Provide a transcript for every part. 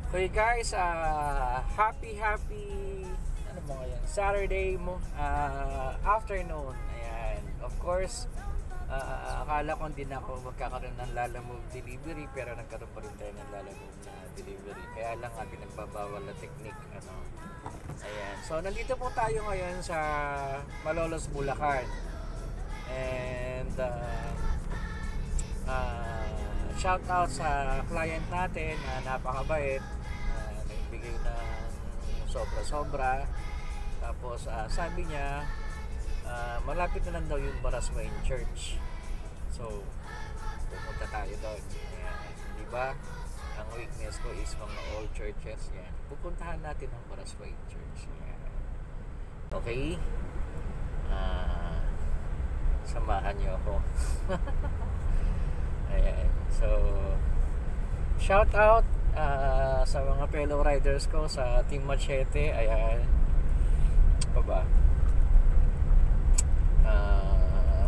Okay guys, happy ano mo ngayon? Saturday mo afternoon. Ayan. Of course, akala ko hindi na ako magkakaroon ng Lalamove delivery, pero nagkaroon pa rin tayo ng Lalamove na delivery. Kaya lang nga pinagbabawal na technique ano. Ayan. So nandito po tayo ngayon sa Malolos, Bulacan. And shout out sa client natin na napakabait, nagbigay ng sobra-sobra. Tapos sabi niya malapit na lang daw yung Baraswain Church, so pupunta tayo doon. Di ba, ang weakness ko is mga old churches. Yan, pupuntahan natin ang Baraswain Church. Yan. Okay, samahan niyo ako. Ayan. So shout out sa mga fellow riders ko sa Team Machete. Ayan, pa ba?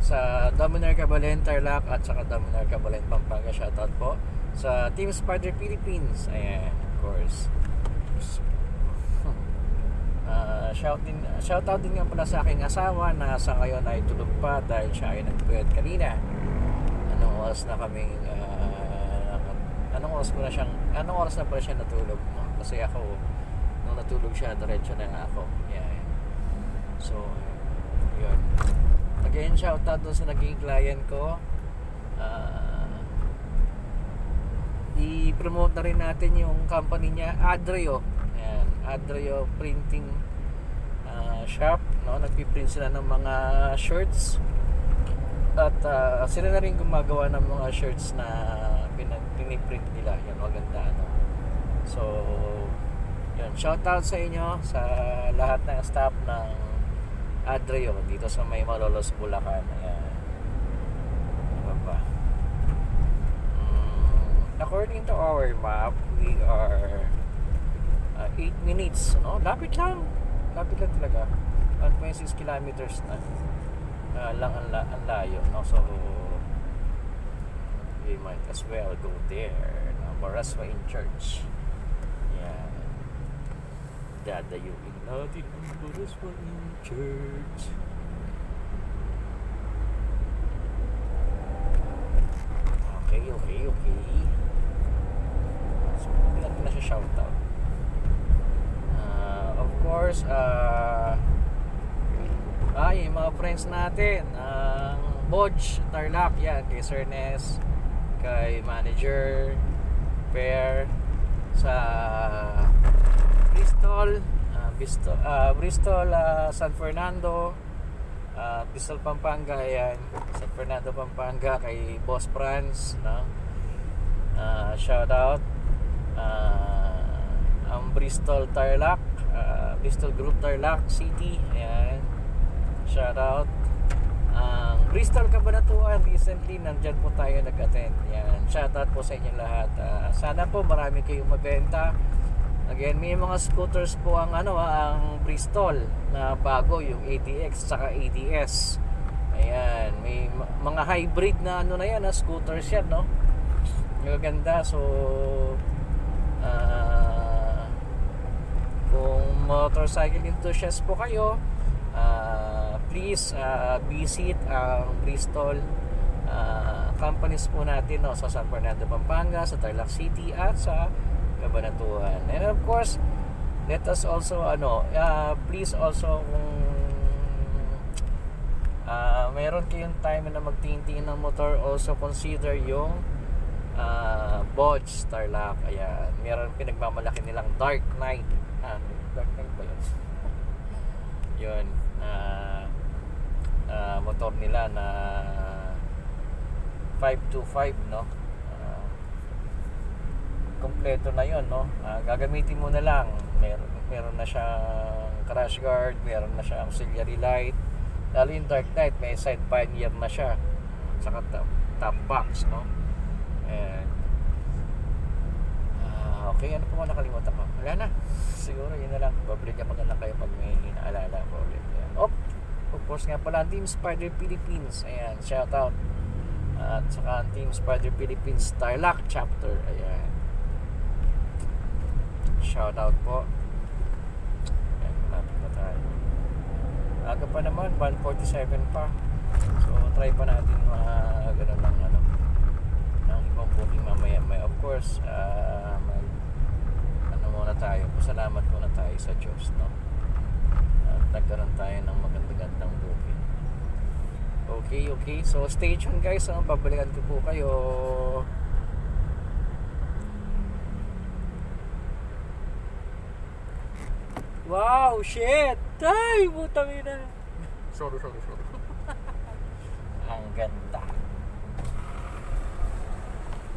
Sa Dominar Cabalen Tarlac at saka Dominar Cabalen Pampanga, shout out po sa Team Spider Philippines. Ayan, of course. Shout out din nga pala sa aking asawa na sa ngayon ay tulog pa dahil siya ay nagpuyat kanina. Anong oras na pala siya natulog, no? Kasi ako nung natulog siya diretso na ako. Yeah. So yun, again shout out doon sa naging client ko. I-promote na rin natin yung company niya, Adrio. Ayan, Adrio Printing Shop, no? Nagpiprint sila ng mga shirts. At sila na rin gumagawa ng mga shirts na piniprint nila. Yan, maganda, no? So yun, shout out sa inyo, sa lahat ng staff ng Adrio dito sa may Malolos, Bulacan. Ayan. Ano pa? According to our map, we are 8 minutes, no? Lapit lang talaga. 1.6 kilometers na lang ang layo, no? So we might as well go there, no? Baraswain Church. Yeah, dadayuin natin ang Baraswain Church. Okay. So hindi natin na siya shoutout. Of course, yung mga friends natin, ang Bodge Tarlac, yan, kay Sir Nes, kay Manager Fair, sa Bristol, San Fernando, Bristol, Pampanga. Yan, San Fernando, Pampanga, kay Boss Franz, no? Shout out. Ang Bristol Tarlac, Bristol Group Tarlac City. Ayan, shout out. Bristol Cabanatuan, recently nandyan po tayo nag-attend. Yan, shout out po sa inyo lahat. Sana po marami kayong mabenta. Again, may mga scooters po ang ang Bristol na bago, yung ADX saka ADS. Ayan, may mga hybrid na na yan, na scooters yan, no? Maganda. So kung motorcycle enthusiast po kayo, please visit ang Bristol companies po natin, no? Sa San Fernando, Pampanga, sa Tarlac City at sa Cabanatuan. And of course, let us also please also, kung mayroon kayong time na magtingin ng motor, also consider yung Bodge Tarlac. Ayan, meron pinagmamalaki nilang Dark Knight. Dark Knight ba yun? Yun, motor nila na 525, no? Kompleto na yun, no? Gagamitin mo na lang. Meron na siyang crash guard, meron na siyang auxiliary light. Lalo yung Dark Knight, may side pioneer na siya, saka top box, no? And okay, ano po nakalimutan ko? Wala na, siguro yun na lang. Babalik ka na lang kayo pag may naalala ko ulit. Of course nga pala, Team Spider Philippines. Ayan, shout out. At saka Team Spider Philippines Tarlac chapter. Ayan. Shout out po. Ayan, malapit na tayo. Aga pa naman, 1:47 pa. So try pa natin mga ganun ng ng ibang booking mamaya. Of course, muna tayo. Pasalamat muna tayo sa Diyos, no? At nagkaroon tayo ng magandang booking. Okay. So stay tuned guys. Babalikan ko po kayo. Wow, shit! Ay, putang ina. Sorry. Ang ganda.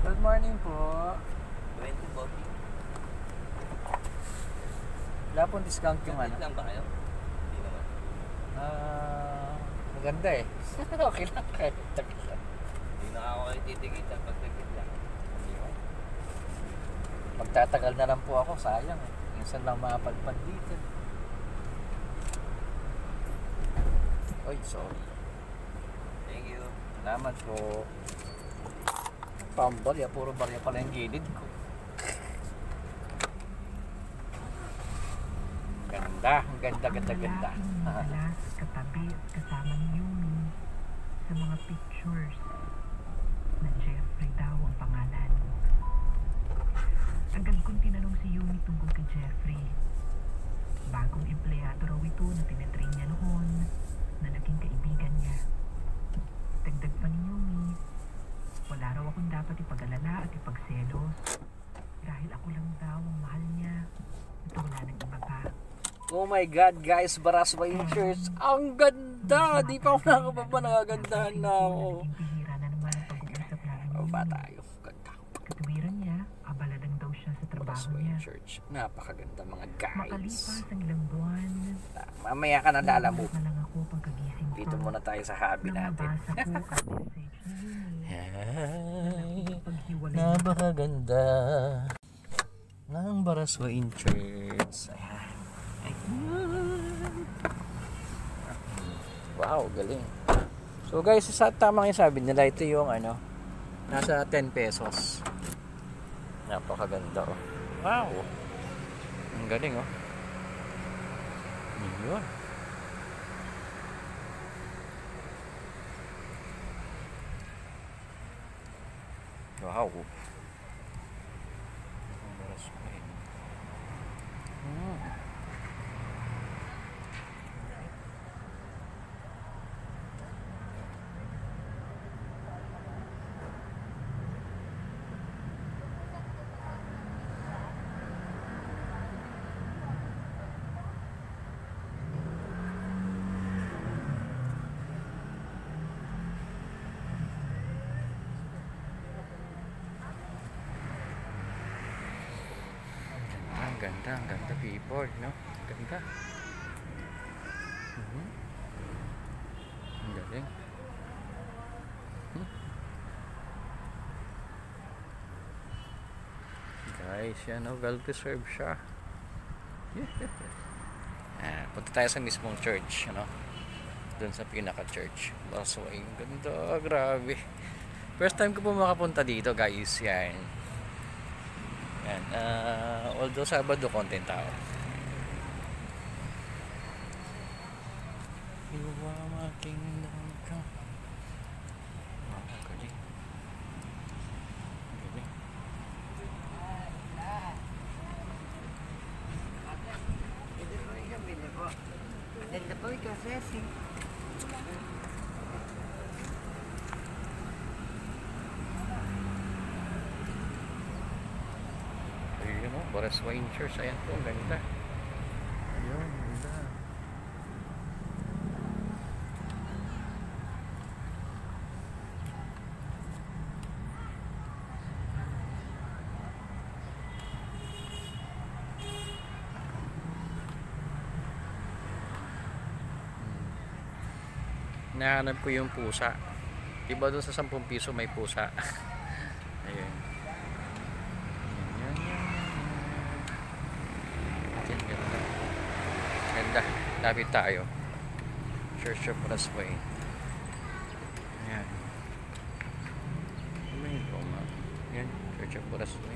Good morning po. 20 po. Wala pong discount yung ano. Lang ba kayo? Hindi naman. Maganda eh. Okay lang kahit tagit lang. Hindi na ako kayo titigitan pag tagit lang. Hindi ko. Magtatagal na lang po ako, sayang eh. Minsan lang makapadpad dito. Oy, sorry. Thank you. Salamat po. Pambarya, puro barya pala yung gilid ko. Ang ganda. Madalas katabi at kasama ni Yumi sa mga pictures na Jeffrey daw ang pangalan. Agad kong tinanong si Yumi tungkol kay Jeffrey. Bagong empleyado raw ito na tinetrain niya noon na naging kaibigan niya. Dagdag pa ni Yumi, wala raw akong dapat ipag-alala at ipagselos dahil ako lang daw ang mahal niya at wala nang iba pa. Oh my God, guys, Baraswa Insurance. Ang ganda! Di pa ako nakababa, nagagandahan na ako. Bihira na naman ang pag-uusap namin ni Oh, ba Yumi. tayo? Ganda. Katuwiran niya, abala lang daw siya sa trabaho Baraswa niya. Insurance. Napakaganda mga guys. Makalipas ang ilang buwan, Mamaya ka na lalamove. na lang ako pagkagising ko. Dito muna tayo sa hobby Nang natin. nabasa ko ang message ni Yumi. Ay, Paghiwalay napakaganda ng Baraswa Insurance. Ayan. Wow, galing. So guys, sa tamang yung sabi nila, ito yung nasa 10 pesos. Napakaganda oh. Wow. Ang galing oh. Yun. Wow. Ang Baraswa. Ang ganda people, no? Ganda. Ang galing. Guys, yan oh, well deserved siya. Punta tayo sa mismong church, doon sa pinaka-church. Baraswa, ang ganda, grabe. First time ko po makapunta dito, guys, yan. Although Sabado konting tao. Galing. Ganda po ito, Ceci. Ayun o, Baraswa Insurance. Ayan po, ang ganda. Ayun, ganda. Nahanap ko yung pusa. Diba doon sa 10 piso may pusa? Ayun. Ganda. Ganda. Lapit tayo. Church of Baraswa. Ayan. Ayan. Church of Baraswa.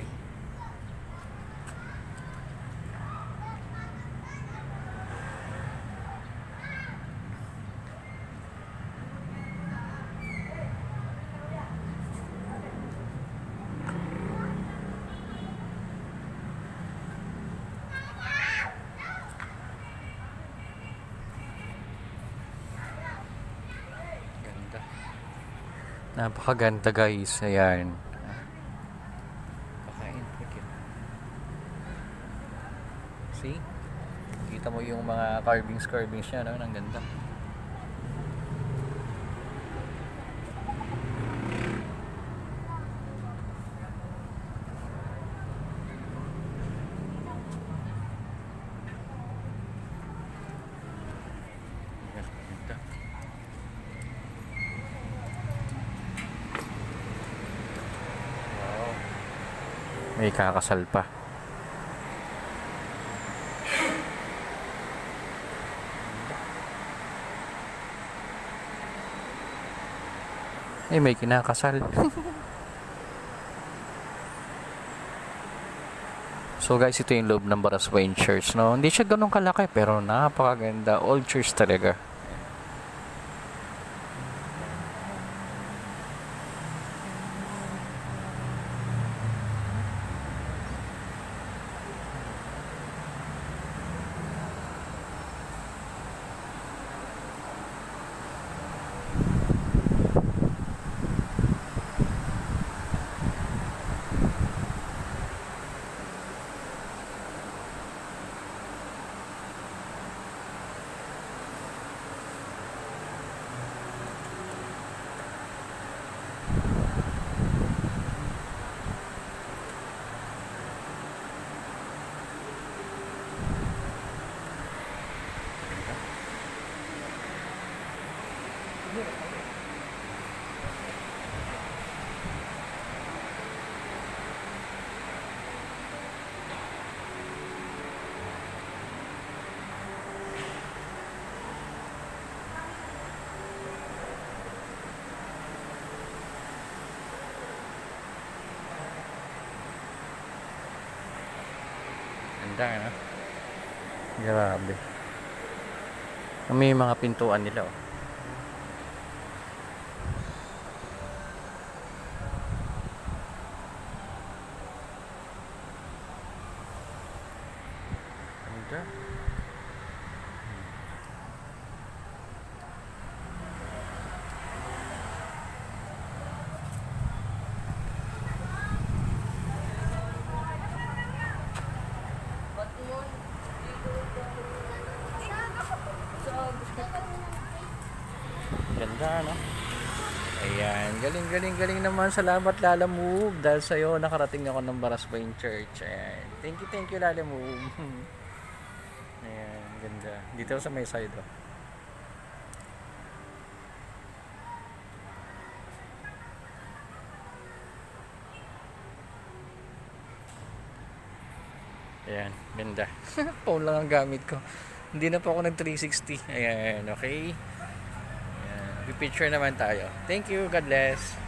Napakaganda guys. Ayan. Pakain. See? Kita mo yung mga carvings niya, no? Ang ganda. May kakasal pa. May kinakasal. So guys, ito yung loob ng Baraswain Church, no? Hindi siya ganun kalaki pero napakaganda. Old church talaga. Ganda, no? Grabe. May mga pintuan nila, oh. Ganda. Ganda, no? Ayan, galing naman. Salamat Lala Move. Dahil sa'yo nakarating ako ng Baraswain Church. Ayan. Thank you Lala Move. Ayan, ganda. Dito sa may side, oh. Ayan, ganda. Phone lang ang gamit ko. Hindi na po ako nag 360. Ayan, okay. Ayan, picture naman tayo. Thank you, God bless.